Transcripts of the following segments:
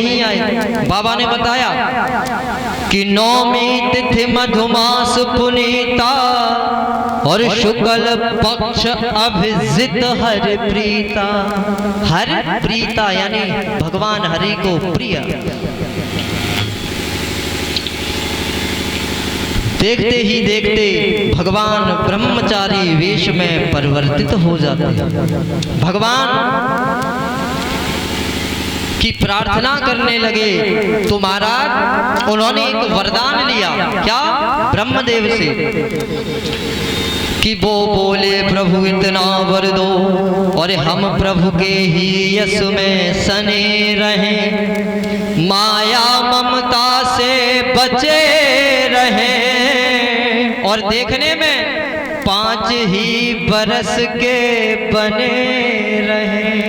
नहीं आए। बाबा ने बताया कि नौमी तिथि मधुमास पुनीता और शुक्ल पक्ष अभिजित हरि प्रीता। हरि प्रीता यानी भगवान हरि को प्रिय। देखते ही देखते भगवान ब्रह्मचारी वेश में परिवर्तित हो जाते हैं। भगवान की प्रार्थना करने लगे तो महाराज उन्होंने एक वरदान लिया। क्या? ब्रह्मदेव से कि वो बोले प्रभु इतना वर दो और हम प्रभु के ही यश में सने रहें, माया ममता से बचे रहें और देखने में 5 ही बरस के बने रहें।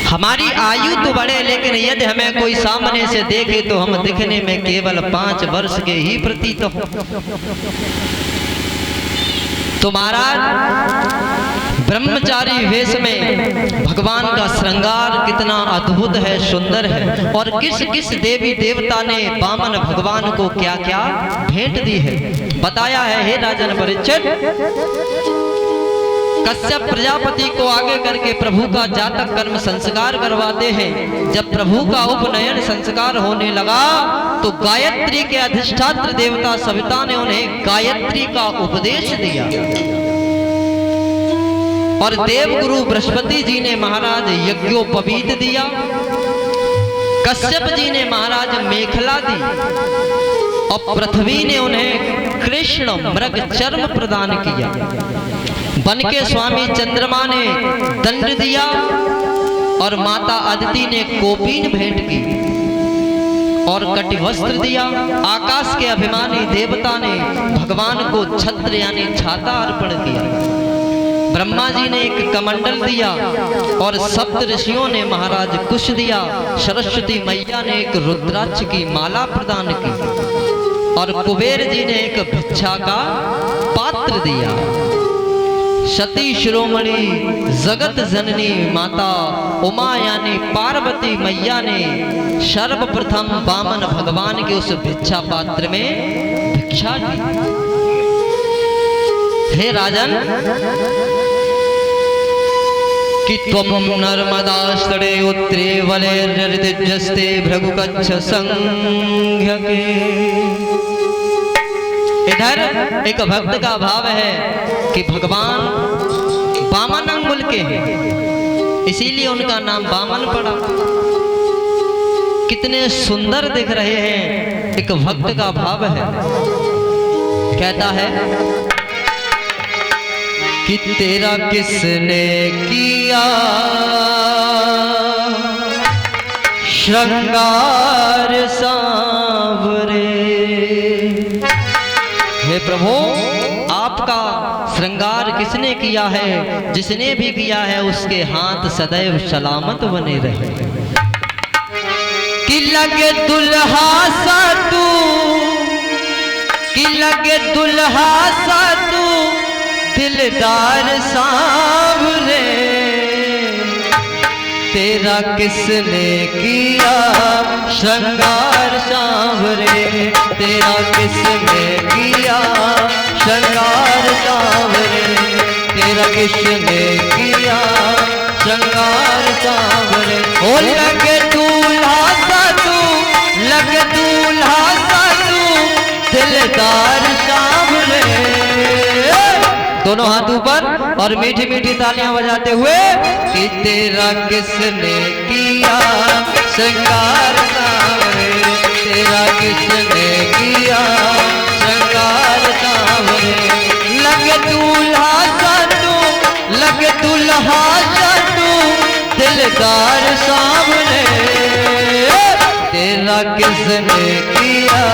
हमारी आयु तो बढ़े लेकिन यदि हमें कोई सामने से देखे तो हम दिखने में केवल 5 वर्ष के ही प्रतीत हो। तो महाराज ब्रह्मचारी वेश में भगवान का श्रृंगार कितना अद्भुत है, सुंदर है। और किस किस देवी देवता ने वामन भगवान को क्या क्या भेंट दी है बताया है। हे राजन परीक्षित, कश्यप प्रजापति को आगे करके प्रभु का जातक कर्म संस्कार करवाते हैं। जब प्रभु का उपनयन संस्कार होने लगा तो गायत्री के अधिष्ठात्र देवता सविता ने उन्हें गायत्री का उपदेश दिया और देवगुरु बृहस्पति जी ने महाराज यज्ञोपवीत दिया। कश्यप जी ने महाराज मेखला दी और पृथ्वी ने उन्हें कृष्ण मृग चर्म प्रदान किया। बन के स्वामी चंद्रमा ने दंड दिया और माता अदिति ने कोपीन भेंट की और कटिवस्त्र दिया। आकाश के अभिमानी देवता ने भगवान को छत्र यानी छाता अर्पण किया। ब्रह्मा जी ने एक कमंडल दिया और सप्त ऋषियों ने महाराज कुश दिया। सरस्वती मैया ने एक रुद्राक्ष की माला प्रदान की और कुबेर जी ने एक भिक्षा का पात्र दिया। सती शिरोमणि जगत जननी माता उमा यानी पार्वती मैया ने सर्वप्रथम वामन भगवान के उस भिक्षा पात्र में भिक्षा दी। हे राजन, कि त्वं नर्मदास्तटे उत्तरे वलैर्जस्ते भृगुकच्छ संघ्यके। इधर एक भक्त का भाव है कि भगवान वामन अंगुल के हैं, इसीलिए उनका नाम वामन पड़ा। कितने सुंदर दिख रहे हैं, एक भक्त का भाव है। कहता है कि तेरा किसने किया श्रृंगार सांवरे। हे प्रभु, आपका श्रृंगार किसने किया है? जिसने भी किया है उसके हाथ सदैव सलामत बने रहे। कि लगे दुल्हा सा तू, कि लगे दुल्हा सा तू दिलदार सांवरे। तेरा किसने किया श्रृंगार सांवरे। तेरा किसने किया श्रृंगार सांवरे। तेरा किसने किया श्रृंगार सांवरे। ओ लगे दूल्हा सा तू, लगे दूल्हा सा तू दिलदार सांवरे। दोनों हाथ ऊपर और मीठी मीठी तालियां बजाते हुए कि तेरा किसने किया श्रृंगार सांवरे। तेरा किसने किया श्रृंगार सांवरे। लगे दूल्हा सा तू, लगे दूल्हा सा तू दिलदार सांवरे। तेरा किसने किया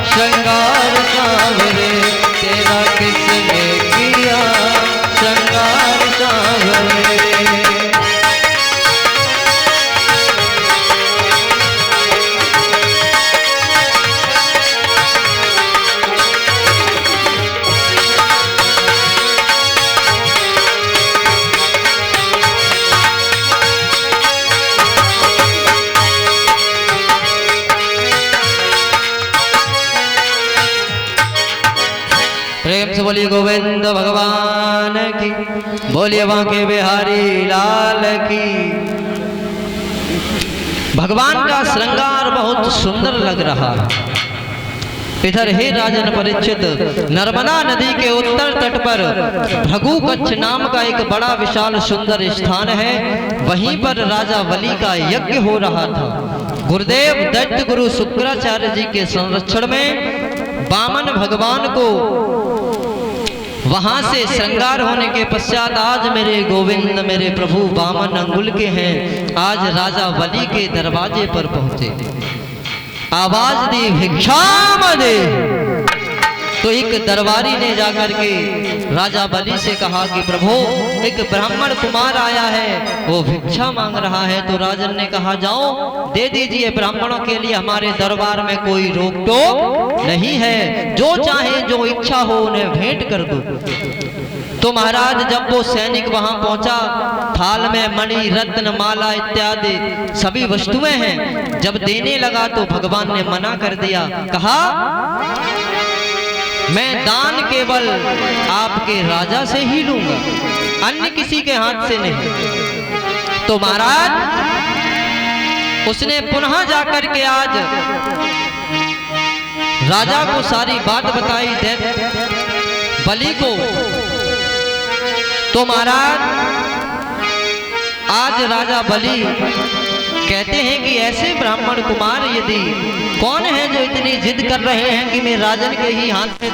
श्रृंगार सांवरे। तेरा किसने किया श्रृंगार सांवरे। प्रेम से बोलिए गोविंद भगवान की, बोलिए बांके बिहारी लाल की। भगवान का श्रृंगार बहुत सुंदर लग रहा है। इधर हे राजन परीक्षित, नर्मदा नदी के उत्तर तट पर भृगु कच्छ नाम का एक बड़ा विशाल सुंदर स्थान है। वहीं पर राजा बलि का यज्ञ हो रहा था। गुरुदेव दैत्य गुरु शुक्राचार्य जी के संरक्षण में वामन भगवान को वहां से श्रृंगार होने के पश्चात आज मेरे गोविंद मेरे प्रभु वामन अंगुल के हैं, आज राजा बलि के दरवाजे पर पहुंचे। आवाज दी भिक्षाम दे, तो एक दरबारी ने जाकर के राजा बलि से कहा कि प्रभु एक ब्राह्मण कुमार आया है, वो भिक्षा मांग रहा है। तो राजन ने कहा जाओ दे दीजिए, ब्राह्मणों के लिए हमारे दरबार में कोई रोक टोक नहीं है, जो चाहे जो इच्छा हो उन्हें भेंट कर दो। तो महाराज जब वो सैनिक वहां पहुंचा, थाल में मणि रत्न माला इत्यादि सभी वस्तुएं हैं, जब देने लगा तो भगवान ने मना कर दिया। कहा मैं दान केवल आपके राजा से ही लूंगा, अन्य किसी के हाथ से नहीं। तो महाराज उसने पुनः जाकर के आज राजा को सारी बात बताई बलि को। तो महाराज आज राजा बलि कहते हैं कि ऐसे ब्राह्मण कुमार यदि कौन है जो इतनी जिद कर रहे हैं कि मैं राजन के ही हाथ में